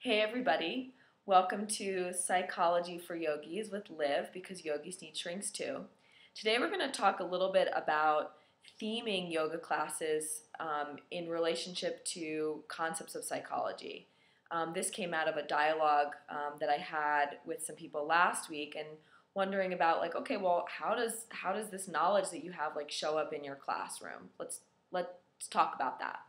Hey everybody, welcome to Psychology for Yogis with Liv, because yogis need shrinks too. Today we're going to talk a little bit about theming yoga classes in relationship to concepts of psychology. This came out of a dialogue that I had with some people last week, and wondering about okay, well, how does this knowledge that you have show up in your classroom? Let's talk about that.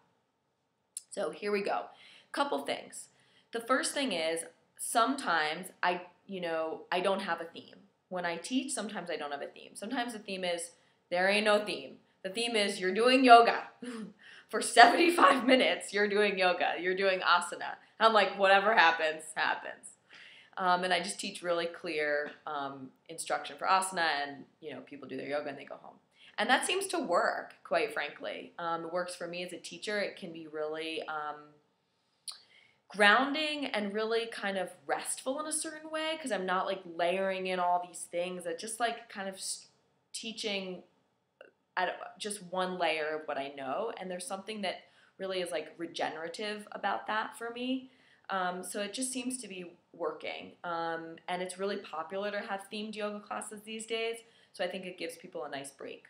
So here we go. Couple things. The first thing is sometimes I don't have a theme. When I teach, sometimes I don't have a theme. Sometimes the theme is there ain't no theme. The theme is you're doing yoga. For 75 minutes, you're doing yoga. You're doing asana. I'm like, whatever happens, happens. And I just teach really clear instruction for asana, and people do their yoga and they go home. And that seems to work, quite frankly. It works for me as a teacher. It can be really grounding and really kind of restful in a certain way, because I'm not layering in all these things. That just kind of teaching at just one layer of what I know. And there's something that really is regenerative about that for me. So it just seems to be working. And it's really popular to have themed yoga classes these days. So I think it gives people a nice break.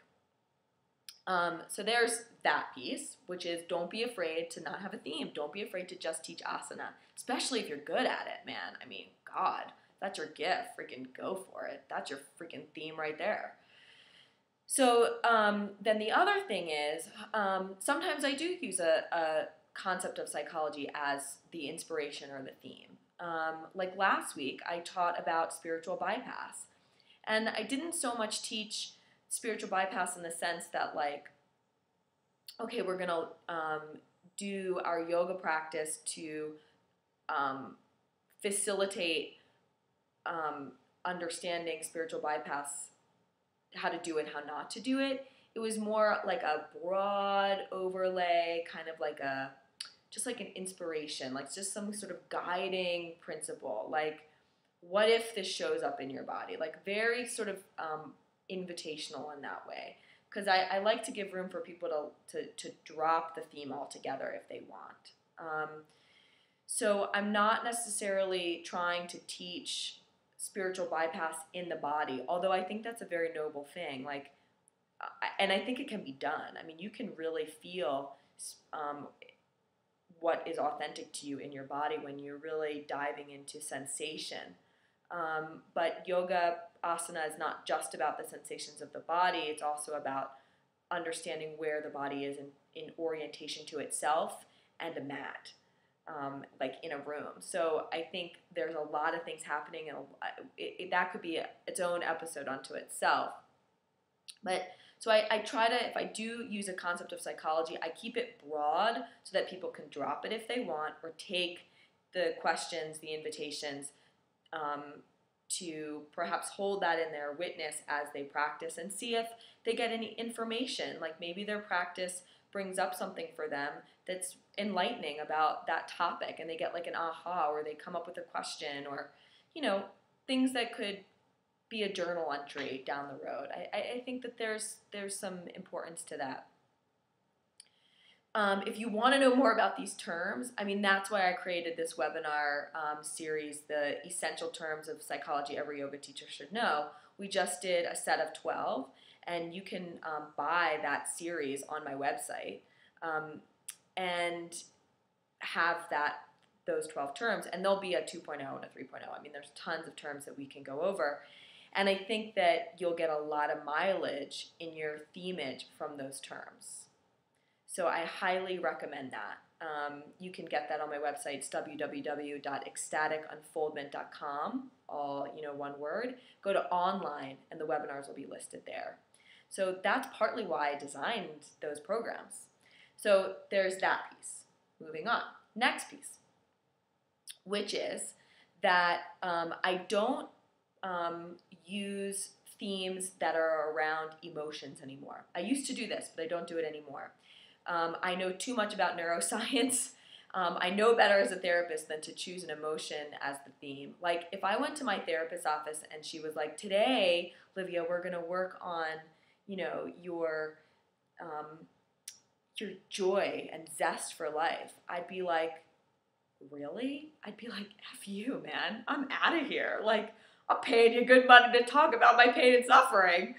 So there's that piece, which is don't be afraid to not have a theme. Don't be afraid to just teach asana, especially if you're good at it, man. I mean, God, that's your gift. Freaking go for it. That's your freaking theme right there. So then the other thing is sometimes I do use a concept of psychology as the inspiration or the theme. Like last week, I taught about spiritual bypass. And I didn't so much teach spiritual bypass in the sense that okay, we're going to do our yoga practice to facilitate understanding spiritual bypass, how to do it, how not to do it. It was more like a broad overlay, kind of just like an inspiration, just some sort of guiding principle. What if this shows up in your body? Very sort of invitational in that way. Because I like to give room for people to drop the theme altogether if they want. So I'm not necessarily trying to teach spiritual bypass in the body, although I think that's a very noble thing. And I think it can be done. I mean, you can really feel what is authentic to you in your body when you're really diving into sensation. But yoga asana is not just about the sensations of the body. It's also about understanding where the body is in orientation to itself and a mat, in a room. So I think there's a lot of things happening, and that could be its own episode unto itself. But so I try to, if I do use a concept of psychology, I keep it broad so that people can drop it if they want, or take the questions, the invitations, to perhaps hold that in their witness as they practice and see if they get any information. Maybe their practice brings up something for them that's enlightening about that topic, and they get an aha, or they come up with a question, or things that could be a journal entry down the road. I think that there's some importance to that. If you want to know more about these terms, I mean, that's why I created this webinar series, The Essential Terms of Psychology Every Yoga Teacher Should Know. We just did a set of 12, and you can buy that series on my website and have those 12 terms, and there'll be a 2.0 and a 3.0. I mean, there's tons of terms that we can go over, and I think that you'll get a lot of mileage in your themage from those terms. So I highly recommend that. You can get that on my website. It's www.ecstatigunfoldment.com, all one word. Go to online, and the webinars will be listed there. So that's partly why I designed those programs. So there's that piece. Moving on. Next piece, which is that I don't use themes that are around emotions anymore. I used to do this, but I don't do it anymore. I know too much about neuroscience. I know better as a therapist than to choose an emotion as the theme. If I went to my therapist's office and she was like, today, Livia, we're going to work on, your joy and zest for life, I'd be like, really? I'd be like, F you, man. I'm out of here. Like, I'm paying you good money to talk about my pain and suffering.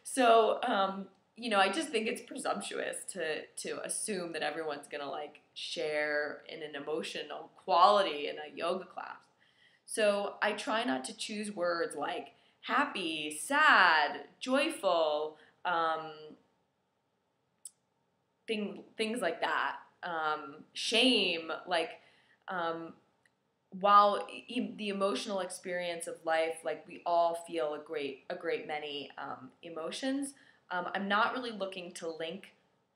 So, I just think it's presumptuous to assume that everyone's gonna like share in an emotional quality in a yoga class. So I try not to choose words like happy, sad, joyful, um, things like that. Shame, like um, while the emotional experience of life, like we all feel a great many emotions. I'm not really looking to link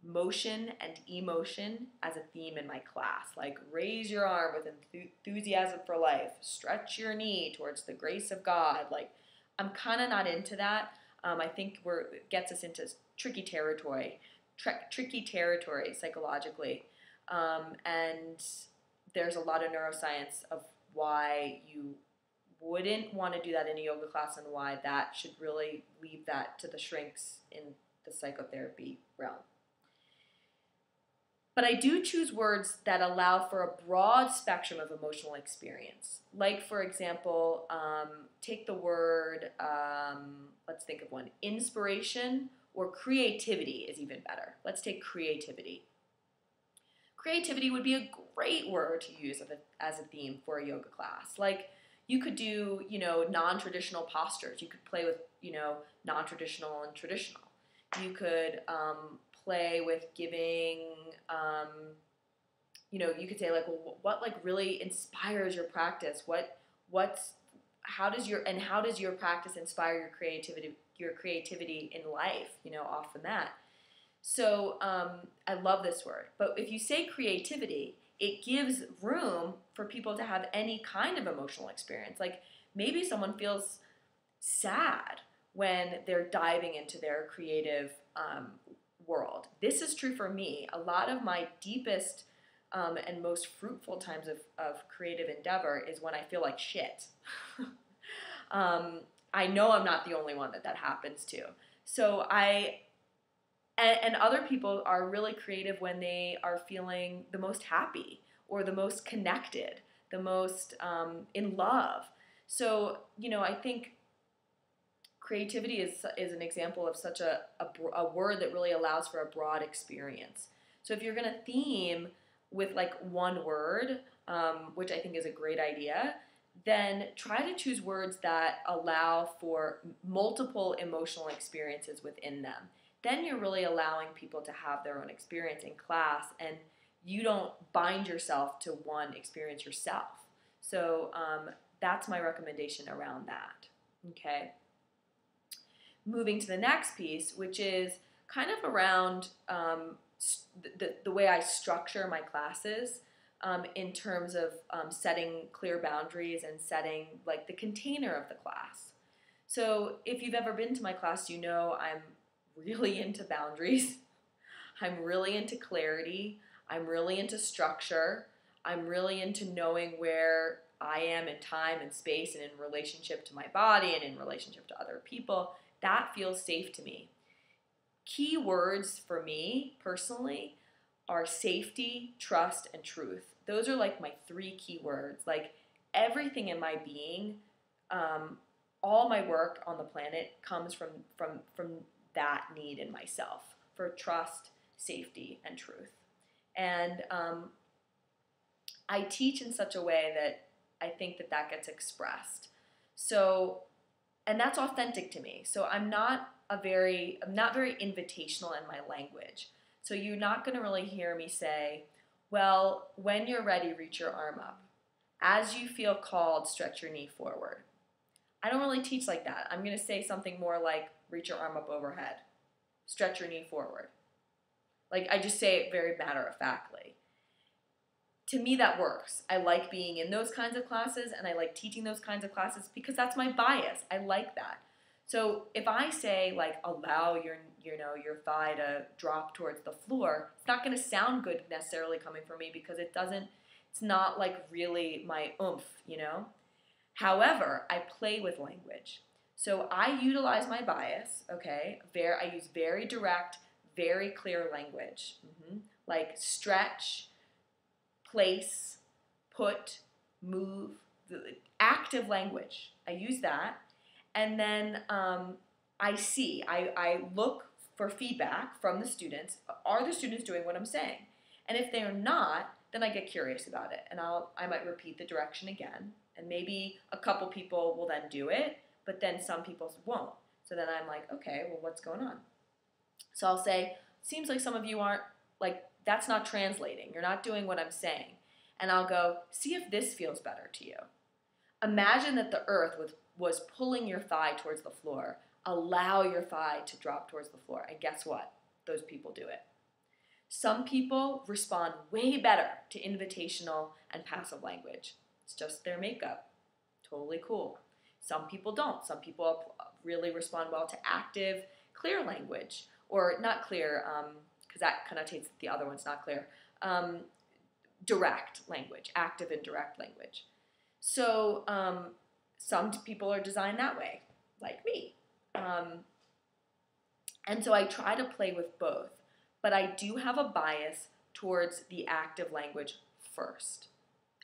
motion and emotion as a theme in my class. Like raise your arm with enthusiasm for life, stretch your knee towards the grace of God. Like I'm kind of not into that. I think it gets us into tricky territory psychologically, and there's a lot of neuroscience of why you wouldn't want to do that in a yoga class and why that should really leave that to the shrinks in the psychotherapy realm. But I do choose words that allow for a broad spectrum of emotional experience. Like, for example, take the word, let's think of one, inspiration or creativity is even better. Let's take creativity. Creativity would be a great word to use as a theme for a yoga class. Like, you could do, non-traditional postures. You could play with, non-traditional and traditional. You could play with giving, you could say like, well, what like really inspires your practice? How does your practice inspire your creativity in life? Off from that. So I love this word. But if you say creativity, it gives room for people to have any kind of emotional experience. Like maybe someone feels sad when they're diving into their creative world. This is true for me. A lot of my deepest and most fruitful times of creative endeavor is when I feel like shit. I know I'm not the only one that happens to. So and other people are really creative when they are feeling the most happy or the most connected, the most in love. So, I think creativity is an example of such a word that really allows for a broad experience. So if you're going to theme with like one word, which I think is a great idea, then try to choose words that allow for multiple emotional experiences within them. Then you're really allowing people to have their own experience in class, and you don't bind yourself to one experience yourself. So that's my recommendation around that. Okay. Moving to the next piece, which is kind of around the way I structure my classes in terms of setting clear boundaries and setting like the container of the class. So if you've ever been to my class, you know I'm really into boundaries. I'm really into clarity. I'm really into structure. I'm really into knowing where I am in time and space and in relationship to my body and in relationship to other people. That feels safe to me. Key words for me personally are safety, trust, and truth. Those are like my 3 key words. Like everything in my being, all my work on the planet comes from that need in myself for trust, safety, and truth. And I teach in such a way that I think that gets expressed. So, and that's authentic to me. So I'm not very invitational in my language. So you're not going to really hear me say, well, when you're ready, reach your arm up. As you feel called, stretch your knee forward. I don't really teach like that. I'm going to say something more like, reach your arm up overhead. Stretch your knee forward. Like, I just say it very matter-of-factly. To me, that works. I like being in those kinds of classes, and I like teaching those kinds of classes because that's my bias. I like that. So if I say, like, allow your thigh to drop towards the floor, it's not going to sound good necessarily coming from me because it's not, like, really my oomph, However, I play with language. So I utilize my bias, okay? I use very direct, very clear language. Like stretch, place, put, move, the active language. I use that. And then I look for feedback from the students. Are the students doing what I'm saying? And if they're not, then I get curious about it. And I might repeat the direction again. And maybe a couple people will then do it, but then some people won't. So then I'm like, okay, well, what's going on? So I'll say, seems like some of you aren't, like, that's not translating. You're not doing what I'm saying. And I'll go, see if this feels better to you. Imagine that the earth was pulling your thigh towards the floor. Allow your thigh to drop towards the floor. And guess what? Those people do it. Some people respond way better to invitational and passive language. It's just their makeup. Totally cool. Some people don't. Some people really respond well to active, clear language. Or not clear, because that connotates the other one's not clear. Direct language, active and direct language. So some people are designed that way, like me. And so I try to play with both, but I do have a bias towards the active language first.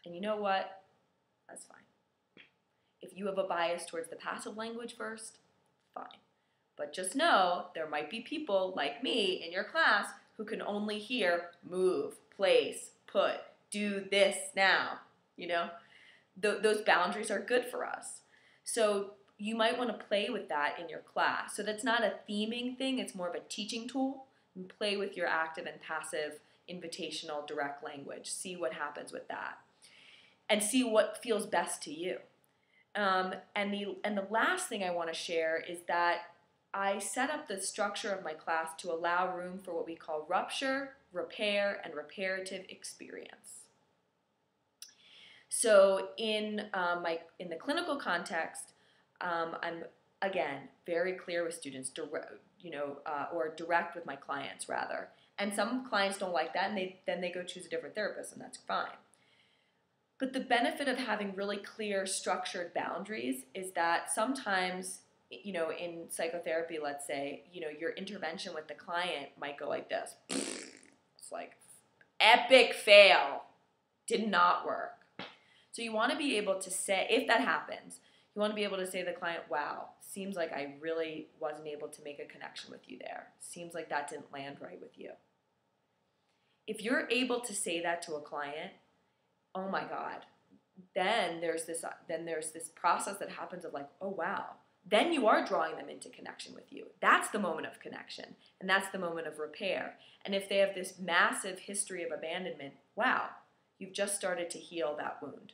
And you know what? That's fine. If you have a bias towards the passive language first, fine. But just know there might be people like me in your class who can only hear move, place, put, do this now. You know, those boundaries are good for us. So you might want to play with that in your class. So that's not a theming thing, it's more of a teaching tool. And play with your active and passive invitational direct language. See what happens with that. And see what feels best to you. And the last thing I want to share is that I set up the structure of my class to allow room for what we call rupture, repair, and reparative experience. So in the clinical context, I'm again very clear with students, or direct with my clients rather. And some clients don't like that, and then they go choose a different therapist, and that's fine. But the benefit of having really clear, structured boundaries is that sometimes, in psychotherapy, let's say, your intervention with the client might go like this. It's like, epic fail. Did not work. So you want to be able to say, if that happens, you want to be able to say to the client, wow, seems like I really wasn't able to make a connection with you there. Seems like that didn't land right with you. If you're able to say that to a client, oh my God, then there's this process that happens of like, oh wow. Then you are drawing them into connection with you. That's the moment of connection, and that's the moment of repair. And if they have this massive history of abandonment, wow, you've just started to heal that wound.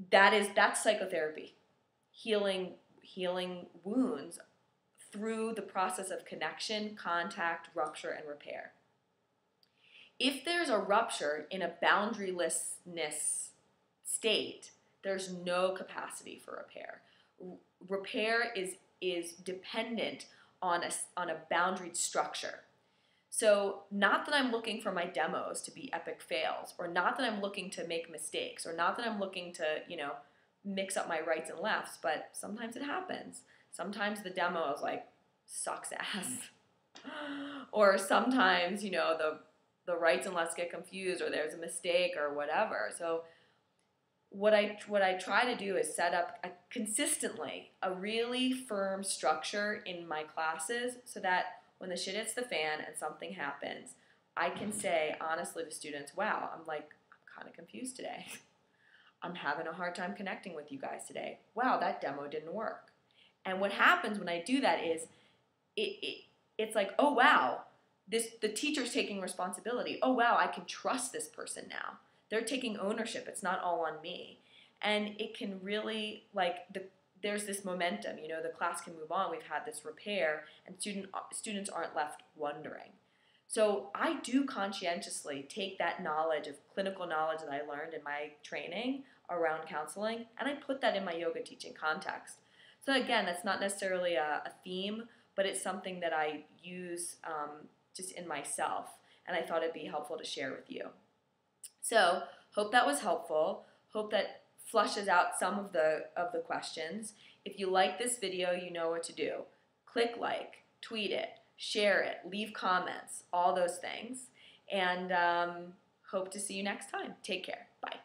That's psychotherapy. Healing wounds through the process of connection, contact, rupture, and repair. If there's a rupture in a boundarylessness state, there's no capacity for repair. Repair is dependent on a boundaried structure. So not that I'm looking for my demos to be epic fails, or not that I'm looking to make mistakes, or not that I'm looking to, mix up my rights and lefts, but sometimes it happens. Sometimes the demo is like, sucks ass. Or sometimes, the rights and lefts get confused, or there's a mistake or whatever. So what I try to do is set up consistently a really firm structure in my classes so that when the shit hits the fan and something happens, I can say honestly to students, wow, I'm kind of confused today. I'm having a hard time connecting with you guys today. Wow, that demo didn't work. And what happens when I do that is it's like, oh wow, the teacher's taking responsibility. Oh wow, I can trust this person now. They're taking ownership. It's not all on me. And it can really, there's this momentum. The class can move on. We've had this repair, and students aren't left wondering. So I do conscientiously take that knowledge of clinical knowledge that I learned in my training around counseling, and I put that in my yoga teaching context. So again, that's not necessarily a theme, but it's something that I use just in myself, and I thought it'd be helpful to share with you. So hope that was helpful. Hope that flushes out some of the questions. If you like this video, you know what to do. Click like, tweet it, share it, leave comments, all those things. And Hope to see you next time. Take care. Bye.